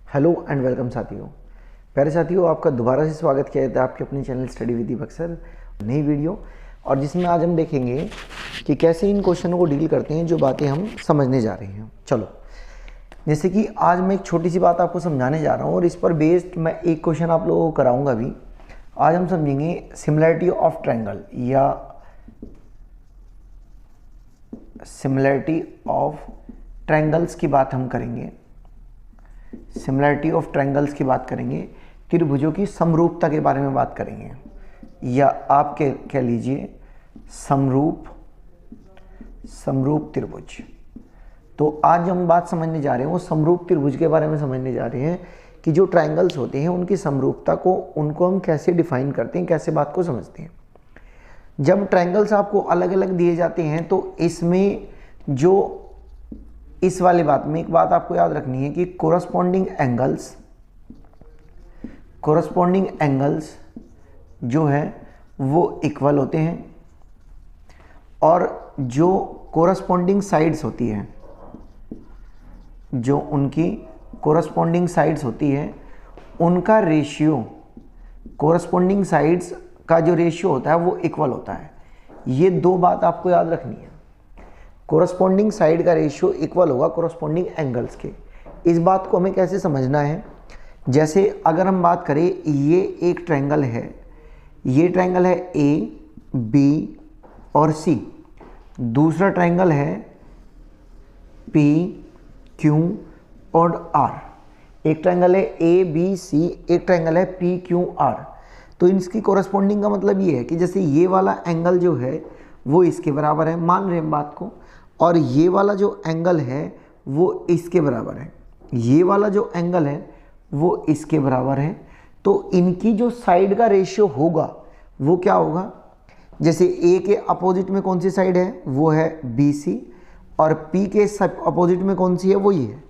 Hello and welcome साथियों। प्यारे साथियों, आपका दोबारा से स्वागत किया जाता है आपके अपने channel study with Deepak sir नई वीडियो, और जिसमें आज हम देखेंगे कि कैसे इन क्वेश्चनों को डील करते हैं जो बातें हम समझने जा रहे हैं। चलो, जैसे कि आज मैं एक छोटी सी बात आपको समझाने जा रहा हूँ और इस पर बेस्ड मैं एक क्वेश्चन आप लोगों को कराऊंगा भी। आज हम समझेंगे सिमिलैरिटी ऑफ ट्रायंगल या सिमिलैरिटी ऑफ ट्रायंगल्स की बात हम करेंगे। सिमिलैरिटी ऑफ ट्रायंगल्स की बात करेंगे, त्रिभुजों की समरूपता के बारे में बात करेंगे, या आप कह लीजिए समरूप त्रिभुज। तो आज हम बात समझने जा रहे हैं वो समरूप त्रिभुज के बारे में समझने जा रहे हैं कि जो ट्रायंगल्स होते हैं उनकी समरूपता को उनको हम कैसे डिफाइन करते हैं, कैसे बात को समझते हैं। जब ट्रायंगल्स आपको अलग अलग दिए जाते हैं तो इसमें जो इस वाली बात में एक बात आपको याद रखनी है कि कोरस्पॉन्डिंग एंगल्स जो है वो इक्वल होते हैं, और जो कोरस्पॉन्डिंग साइड्स होती है, जो उनकी कोरस्पॉन्डिंग साइड्स होती है उनका रेशियो, कोरस्पॉन्डिंग साइड्स का जो रेशियो होता है वो इक्वल होता है। ये दो बात आपको याद रखनी है। कोरस्पॉन्डिंग साइड का रेशियो इक्वल होगा कोरस्पॉन्डिंग एंगल्स के। इस बात को हमें कैसे समझना है, जैसे अगर हम बात करें, ये एक ट्रायंगल है, ये ट्रायंगल है ए, बी और सी। दूसरा ट्रायंगल है पी, क्यू और आर। एक ट्रायंगल है ए, बी, सी, एक ट्रायंगल है पी, क्यू, आर। तो इसकी कोरस्पॉन्डिंग का मतलब ये है कि जैसे ये वाला एंगल जो है वो इसके बराबर है, मान रहे हैं बात को, और ये वाला जो एंगल है वो इसके बराबर है, ये वाला जो एंगल है वो इसके बराबर है। तो इनकी जो साइड का रेशियो होगा वो क्या होगा, जैसे ए के अपोजिट में कौन सी साइड है वो है बी सी, और पी के अपोजिट में कौन सी है वो ये है।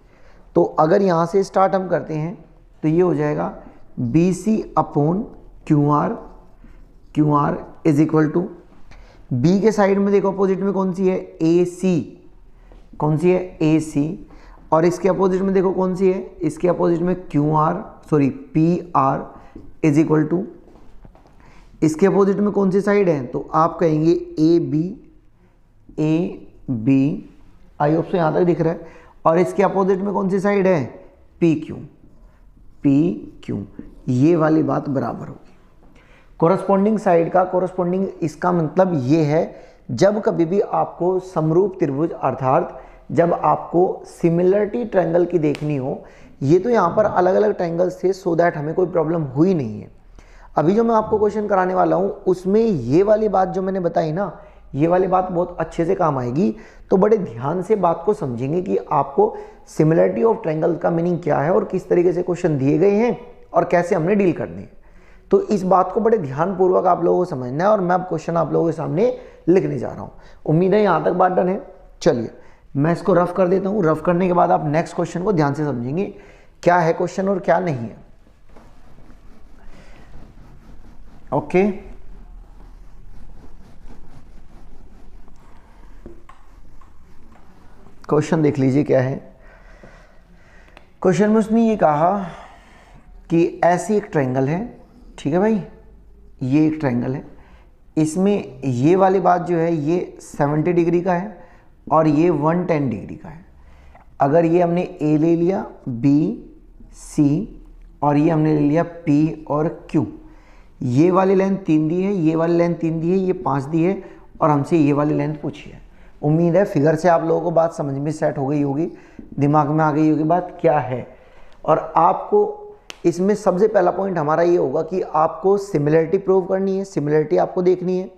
तो अगर यहाँ से स्टार्ट हम करते हैं तो ये हो जाएगा B C upon Q R is equal to, B के साइड में देखो अपोजिट में कौन सी है ए सी, कौन सी है ए सी, और इसके अपोजिट में देखो कौन सी है, इसके अपोजिट में P R is equal to, इसके अपोजिट में कौन सी साइड है तो आप कहेंगे ए बी। आई होप से यहाँ तक दिख रहा है। और इसके अपोजिट में कौन सी साइड है पी क्यू। ये वाली बात बराबर होगी। कोरस्पॉन्डिंग साइड का कोरस्पॉन्डिंग, इसका मतलब ये है जब कभी भी आपको समरूप त्रिभुज अर्थात जब आपको सिमिलरिटी ट्रायंगल की देखनी हो, ये तो यहाँ पर अलग अलग ट्रायंगल्स थे सो दैट हमें कोई प्रॉब्लम हुई नहीं है। अभी जो मैं आपको क्वेश्चन कराने वाला हूँ उसमें ये वाली बात जो मैंने बताई ना, ये वाली बात बहुत अच्छे से काम आएगी। तो बड़े ध्यान से बात को समझेंगे कि आपको सिमिलरिटी ऑफ ट्रायंगल का मीनिंग क्या है और किस तरीके से क्वेश्चन दिए गए हैं और कैसे हमने डील करने हैं। तो इस बात को बड़े ध्यानपूर्वक आप लोगों को समझना है, और मैं अब क्वेश्चन आप लोगों के सामने लिखने जा रहा हूँ। उम्मीद है यहाँ तक बात डन है। चलिए मैं इसको रफ कर देता हूँ। रफ करने के बाद आप नेक्स्ट क्वेश्चन को ध्यान से समझेंगे क्या है क्वेश्चन और क्या नहीं है। ओके, क्वेश्चन देख लीजिए क्या है। क्वेश्चन में उसने ये कहा कि ऐसी एक ट्रायंगल है, ठीक है भाई, ये एक ट्रायंगल है, इसमें ये वाली बात जो है ये 70 डिग्री का है और ये 110 डिग्री का है। अगर ये हमने ए ले लिया, बी, सी, और ये हमने ले लिया पी और क्यू, ये वाली लेंथ 3 दी है, ये वाली लेंथ 3 दी है, ये 5 दी है, और हमसे ये वाली लेंथ पूछी है। उम्मीद है फिगर से आप लोगों को बात समझ में सेट हो गई होगी, दिमाग में आ गई होगी बात क्या है। और आपको इसमें सबसे पहला पॉइंट हमारा ये होगा कि आपको सिमिलरिटी प्रूव करनी है, सिमिलरिटी आपको देखनी है।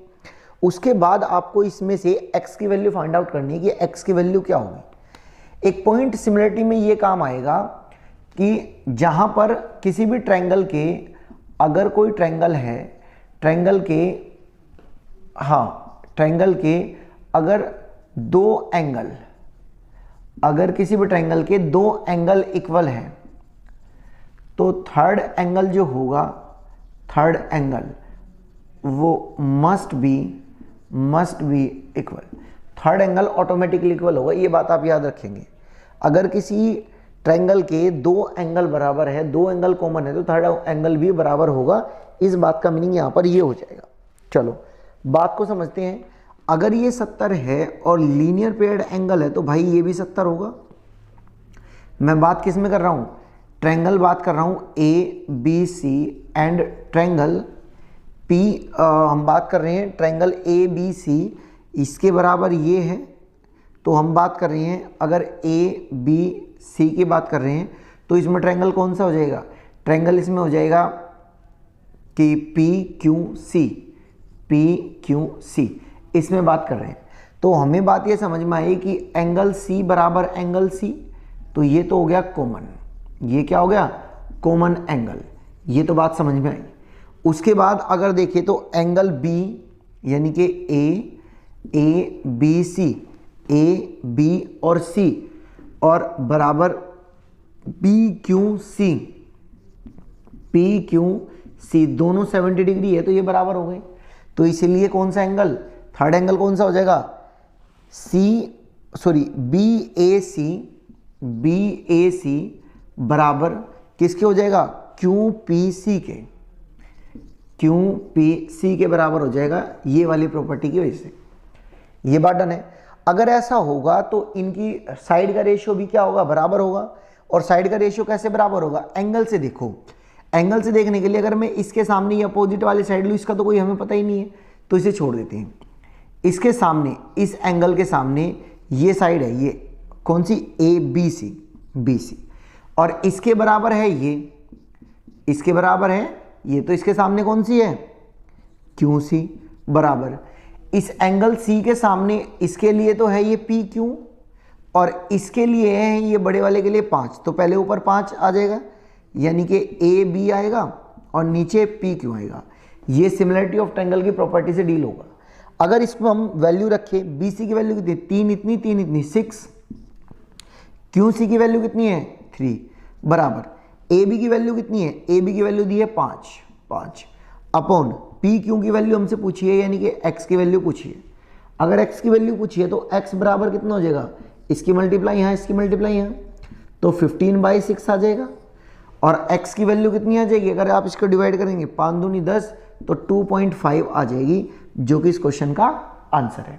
उसके बाद आपको इसमें से x की वैल्यू फाइंड आउट करनी है कि x की वैल्यू क्या होगी। एक पॉइंट सिमिलरिटी में ये काम आएगा कि जहां पर किसी भी ट्रायंगल के, अगर कोई ट्रायंगल है, ट्रायंगल के अगर दो एंगल, अगर किसी भी ट्रायंगल के दो एंगल इक्वल हैं तो थर्ड एंगल जो होगा, थर्ड एंगल वो must be equal. Third angle automatically equal होगा, ये बात आप याद रखेंगे। अगर किसी ट्रायंगल के दो एंगल बराबर है, दो एंगल कॉमन है, तो थर्ड एंगल भी बराबर होगा। इस बात का मीनिंग यहाँ पर ये हो जाएगा। चलो बात को समझते हैं। अगर ये 70 है और लीनियर पेयर्ड एंगल है तो भाई ये भी 70 होगा। मैं बात किस में कर रहा हूँ? ट्रायंगल बात कर रहा हूँ A B C and triangle P. हम बात कर रहे हैं ट्रायंगल ए बी सी, इसके बराबर ये है। तो हम बात कर रहे हैं अगर ए बी सी की बात कर रहे हैं तो इसमें ट्रायंगल कौन सा हो जाएगा? ट्रायंगल इसमें हो जाएगा कि P Q C, P Q C, इसमें बात कर रहे हैं। तो हमें बात ये समझ में आई कि एंगल सी बराबर एंगल सी, तो ये तो हो गया कॉमन। ये क्या हो गया? Common angle. ये तो बात समझ में आई। उसके बाद अगर देखें तो एंगल बी यानी कि ए बी सी, ए बी और सी और बराबर P Q C, P Q C दोनों 70 डिग्री है, तो ये बराबर हो गए। तो इसीलिए कौन सा एंगल, थर्ड एंगल कौन सा हो जाएगा? बी ए सी बराबर किसके हो जाएगा? क्यू पी सी के, क्यू पी सी के बराबर हो जाएगा, ये वाली प्रॉपर्टी की वजह से। ये बात डन है। अगर ऐसा होगा तो इनकी साइड का रेशियो भी क्या होगा? बराबर होगा। और साइड का रेशियो कैसे बराबर होगा? एंगल से देखो। एंगल से देखने के लिए अगर मैं इसके सामने ये अपोजिट वाली साइड लूँ, इसका तो कोई हमें पता ही नहीं है, तो इसे छोड़ देते हैं। इसके सामने, इस एंगल के सामने ये साइड है, ये कौन सी? ए बी सी, बी सी, और इसके बराबर है ये, इसके बराबर है ये, तो इसके सामने कौन सी है? क्यू सी बराबर। इस एंगल सी के सामने इसके लिए तो है ये पी क्यू, और इसके लिए है ये बड़े वाले के लिए 5, तो पहले ऊपर 5 आ जाएगा, यानी कि ए बी आएगा और नीचे पी क्यू आएगा। ये सिमिलरिटी ऑफ ट्रायंगल की प्रॉपर्टी से डील होगा। अगर इसको हम वैल्यू रखें, बी सी की वैल्यू कितनी? 3 इतनी, 3 इतनी, 6। क्यू सी की वैल्यू कितनी है? 3 बराबर। ए बी की वैल्यू कितनी है? ए बी की वैल्यू दी है 5 अपॉन पी क्यू की वैल्यू हमसे पूछी है, यानी कि एक्स की वैल्यू पूछी है। अगर एक्स की वैल्यू पूछी है तो एक्स बराबर कितना हो जाएगा? इसकी मल्टीप्लाई यहाँ, इसकी मल्टीप्लाई यहाँ, तो 15/6 आ जाएगा। और x की वैल्यू कितनी आ जाएगी? अगर आप इसको डिवाइड करेंगे 5 दूनी 10, तो 2.5 आ जाएगी, जो कि इस क्वेश्चन का आंसर है।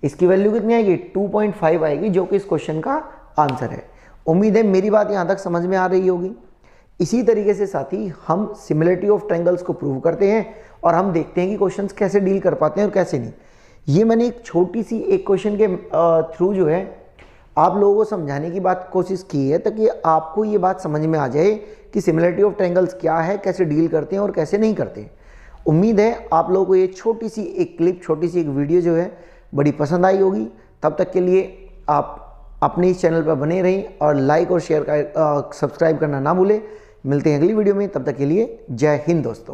इसकी वैल्यू कितनी आएगी? 2.5 आएगी, जो कि इस क्वेश्चन का आंसर है। उम्मीद है मेरी बात यहाँ तक समझ में आ रही होगी। इसी तरीके से साथी हम सिमिलरिटी ऑफ ट्रायंगल्स को प्रूव करते हैं और हम देखते हैं कि क्वेश्चंस कैसे डील कर पाते हैं और कैसे नहीं। ये मैंने एक छोटी सी एक क्वेश्चन के थ्रू जो है आप लोगों को समझाने की बात कोशिश की है, ताकि आपको ये बात समझ में आ जाए कि सिमिलरिटी ऑफ ट्रायंगल्स क्या है, कैसे डील करते हैं और कैसे नहीं करते। उम्मीद है आप लोगों को ये छोटी सी एक क्लिप, छोटी सी एक वीडियो जो है बड़ी पसंद आई होगी। तब तक के लिए आप अपने इस चैनल पर बने रहें और लाइक और शेयर का सब्सक्राइब करना ना भूलें। मिलते हैं अगली वीडियो में, तब तक के लिए जय हिंद दोस्तों।